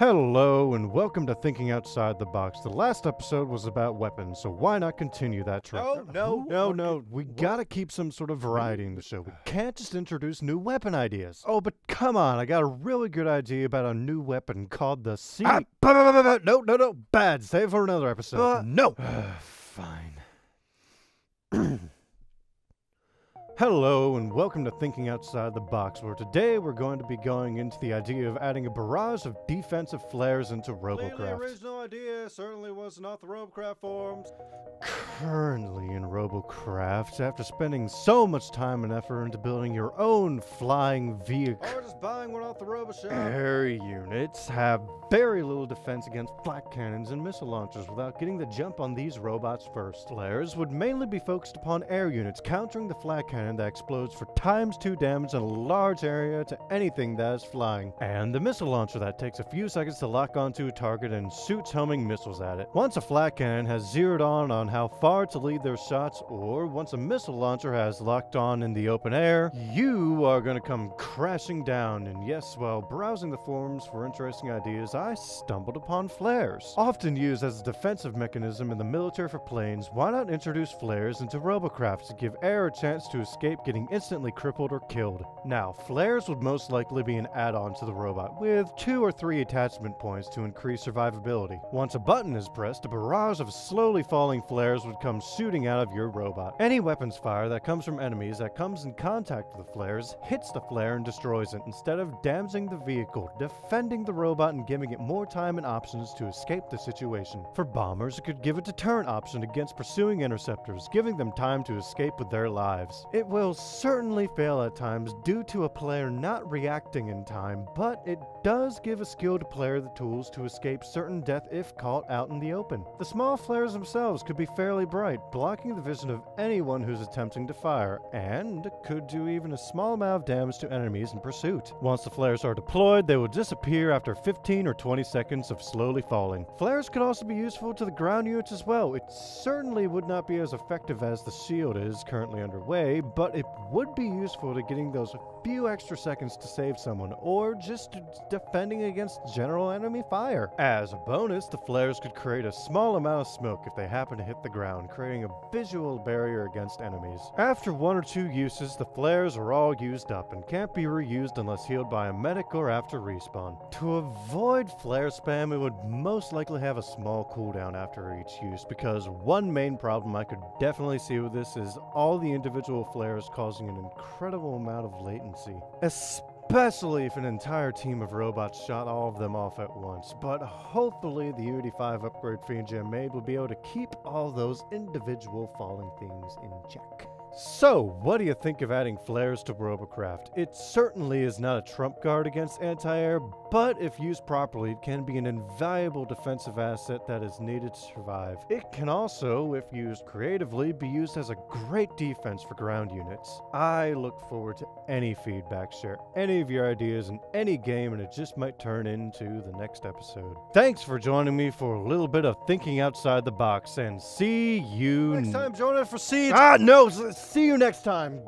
Hello and welcome to Thinking Outside the Box. The last episode was about weapons, so why not continue that trend? No. We gotta keep some sort of variety in the show. We can't just introduce new weapon ideas. Oh, but come on, I got a really good idea about a new weapon called the C. No, bad. Save for another episode. No. Fine. Hello and welcome to Thinking Outside the Box, where today we're going to be going into the idea of adding a barrage of defensive flares into Robocraft. The original idea certainly was not the Robocraft forums. Currently in Robocraft, after spending so much time and effort into building your own flying vehicle, or just buying one off the RoboShop, air units have very little defense against flak cannons and missile launchers without getting the jump on these robots first. Flares would mainly be focused upon air units, countering the flak cannon that explodes for ×2 damage in a large area to anything that is flying, and the missile launcher that takes a few seconds to lock onto a target and shoots homing missiles at it. Once a flak cannon has zeroed on how far to lead their shots, or once a missile launcher has locked on in the open air, you are going to come crashing down. And yes, while browsing the forums for interesting ideas, I stumbled upon flares. Often used as a defensive mechanism in the military for planes, why not introduce flares into Robocraft to give air a chance to escape getting instantly crippled or killed? Now, flares would most likely be an add-on to the robot, with 2 or 3 attachment points to increase survivability. Once a button is pressed, a barrage of slowly falling flares would come shooting out of your robot. Any weapons fire that comes from enemies that comes in contact with the flares hits the flare and destroys it, instead of damaging the vehicle, defending the robot and giving it more time and options to escape the situation. For bombers, it could give a deterrent option against pursuing interceptors, giving them time to escape with their lives. It will certainly fail at times due to a player not reacting in time, but it does give a skilled player the tools to escape certain death if caught out in the open. The small flares themselves could be fairly bright, blocking the vision of anyone who's attempting to fire, and could do even a small amount of damage to enemies in pursuit. Once the flares are deployed, they will disappear after 15 or 20 seconds of slowly falling. Flares could also be useful to the ground units as well. It certainly would not be as effective as the shield is currently underway, but it would be useful to getting those few extra seconds to save someone, or just defending against general enemy fire. As a bonus, the flares could create a small amount of smoke if they happen to hit the ground, creating a visual barrier against enemies. After 1 or 2 uses, the flares are all used up and can't be reused unless healed by a medic or after respawn. To avoid flare spam, it would most likely have a small cooldown after each use, because one main problem I could definitely see with this is all the individual flares causing an incredible amount of latency, especially if an entire team of robots shot all of them off at once. But hopefully the Unity 5 upgrade Fiend Jam made will be able to keep all those individual falling things in check. So, what do you think of adding flares to Robocraft? It certainly is not a trump card against anti-air, but if used properly, it can be an invaluable defensive asset that is needed to survive. It can also, if used creatively, be used as a great defense for ground units. I look forward to any feedback. Share any of your ideas in any game, and it just might turn into the next episode. Thanks for joining me for a little bit of Thinking Outside the Box, and see you next time. Join us for Siege. No! See you next time.